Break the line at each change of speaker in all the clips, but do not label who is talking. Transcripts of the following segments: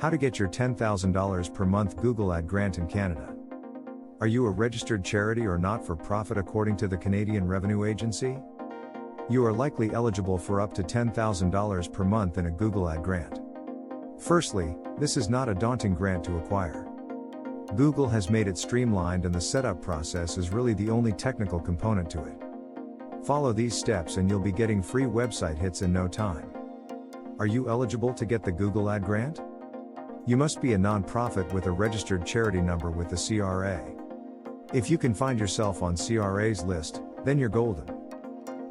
How to get your $10,000 per month Google Ad grant in Canada. Are you a registered charity or not-for-profit according to the Canadian Revenue Agency? You are likely eligible for up to $10,000 per month in a Google Ad grant. Firstly, this is not a daunting grant to acquire. Google has made it streamlined and the setup process is really the only technical component to it. Follow these steps and you'll be getting free website hits in no time. Are you eligible to get the Google Ad grant? You must be a non-profit with a registered charity number with the CRA. If you can find yourself on CRA's list, then you're golden.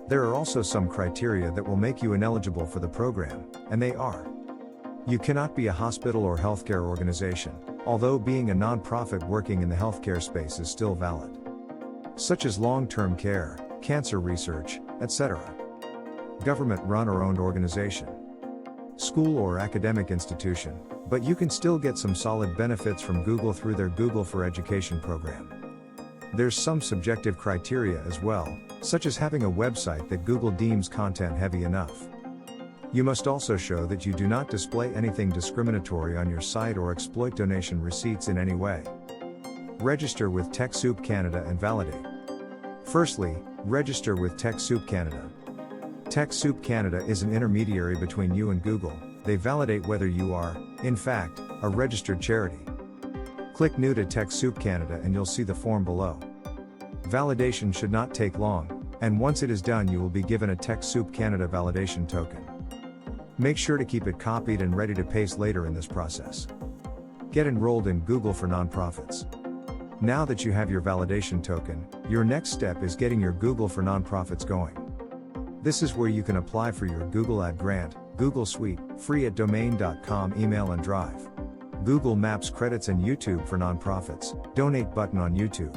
There are also some criteria that will make you ineligible for the program, and they are: you cannot be a hospital or healthcare organization, although being a non-profit working in the healthcare space is still valid, such as long-term care, cancer research, etc. Government-run or owned organization, school or academic institution, but you can still get some solid benefits from Google through their Google for Education program. There's some subjective criteria as well, such as having a website that Google deems content heavy enough. You must also show that you do not display anything discriminatory on your site or exploit donation receipts in any way. Register with TechSoup Canada and validate. Firstly, register with TechSoup Canada. TechSoup Canada is an intermediary between you and Google. They validate whether you are, in fact, a registered charity. Click New to TechSoup Canada and you'll see the form below. Validation should not take long, and once it is done you will be given a TechSoup Canada validation token. Make sure to keep it copied and ready to paste later in this process. Get enrolled in Google for Nonprofits. Now that you have your validation token, your next step is getting your Google for Nonprofits going. This is where you can apply for your Google Ad grant, Google Suite, free at domain.com, email and Drive. Google Maps credits and YouTube for Nonprofits, donate button on YouTube.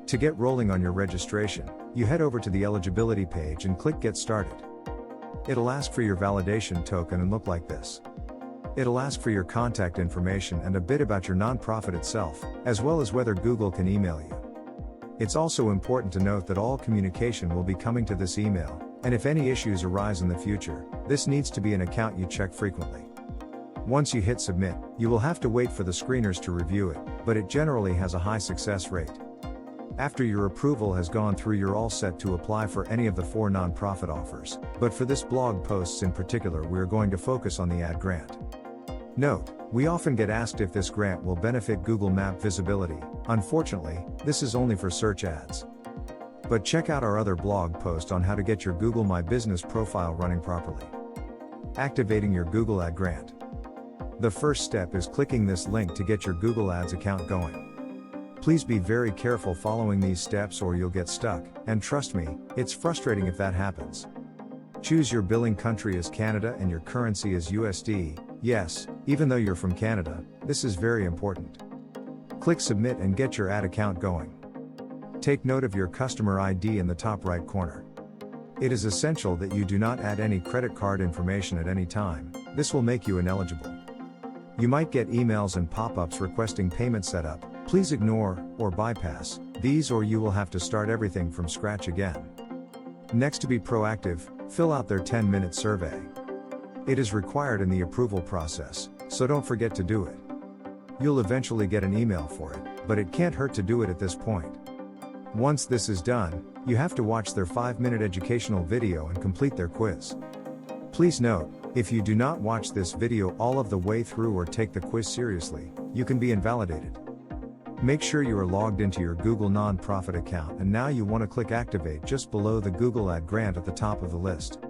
To get rolling on your registration, you head over to the eligibility page and click Get Started. It'll ask for your validation token and look like this. It'll ask for your contact information and a bit about your nonprofit itself, as well as whether Google can email you. It's also important to note that all communication will be coming to this email, and if any issues arise in the future, this needs to be an account you check frequently. Once you hit submit, you will have to wait for the screeners to review it, but it generally has a high success rate. After your approval has gone through, you're all set to apply for any of the 4 nonprofit offers, but for this blog posts in particular we're going to focus on the ad grant. Note, we often get asked if this grant will benefit Google Map visibility. Unfortunately, this is only for search ads. But check out our other blog post on how to get your Google My Business profile running properly. Activating your Google Ad grant. The first step is clicking this link to get your Google Ads account going. Please be very careful following these steps or you'll get stuck, and trust me, it's frustrating if that happens. Choose your billing country as Canada and your currency as USD. Yes, even though you're from Canada, this is very important. Click Submit and get your ad account going. Take note of your customer ID in the top right corner. It is essential that you do not add any credit card information at any time. This will make you ineligible. You might get emails and pop-ups requesting payment setup. Please ignore, or bypass, these or you will have to start everything from scratch again. Next, to be proactive, fill out their 10-minute survey. It is required in the approval process, so don't forget to do it. You'll eventually get an email for it, but it can't hurt to do it at this point. Once this is done, you have to watch their 5-minute educational video and complete their quiz. Please note, if you do not watch this video all of the way through or take the quiz seriously, you can be invalidated. Make sure you are logged into your Google Nonprofit account, and now you want to click Activate just below the Google Ad grant at the top of the list.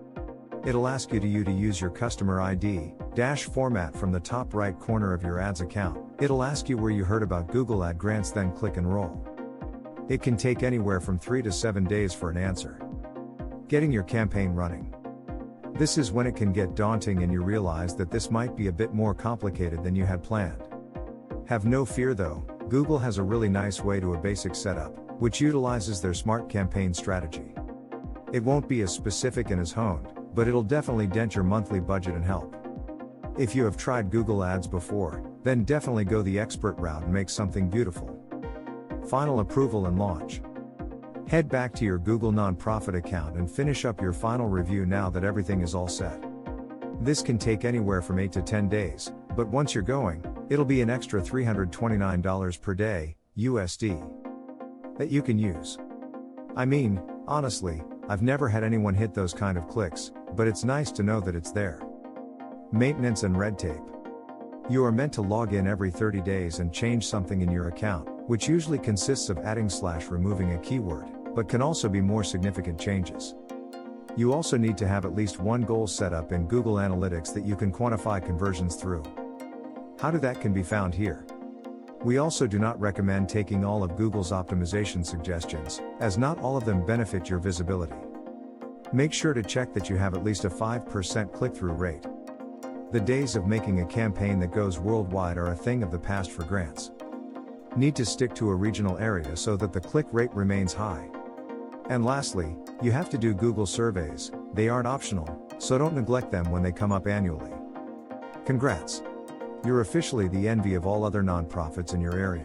It'll ask you to use your customer ID format from the top right corner of your ads account. It'll ask you where you heard about Google Ad grants, then click Enroll. It can take anywhere from 3 to 7 days for an answer. Getting your campaign running. This is when it can get daunting and you realize that this might be a bit more complicated than you had planned. Have no fear though, Google has a really nice way to a basic setup, which utilizes their smart campaign strategy. It won't be as specific and as honed, but it'll definitely dent your monthly budget and help. If you have tried Google Ads before, then definitely go the expert route and make something beautiful. Final approval and launch. Head back to your Google Nonprofit account and finish up your final review now that everything is all set. This can take anywhere from 8 to 10 days, But once you're going, it'll be an extra $329 per day, USD, that you can use. I mean, honestly, I've never had anyone hit those kind of clicks, but it's nice to know that it's there. Maintenance and red tape. You are meant to log in every 30 days and change something in your account, which usually consists of adding/removing a keyword, but can also be more significant changes. You also need to have at least one goal set up in Google Analytics that you can quantify conversions through. How that can be found here. We also do not recommend taking all of Google's optimization suggestions, as not all of them benefit your visibility. Make sure to check that you have at least a 5% click-through rate. The days of making a campaign that goes worldwide are a thing of the past for grants. Need to stick to a regional area so that the click rate remains high. And lastly, you have to do Google surveys. They aren't optional, so don't neglect them when they come up annually. Congrats! You're officially the envy of all other nonprofits in your area.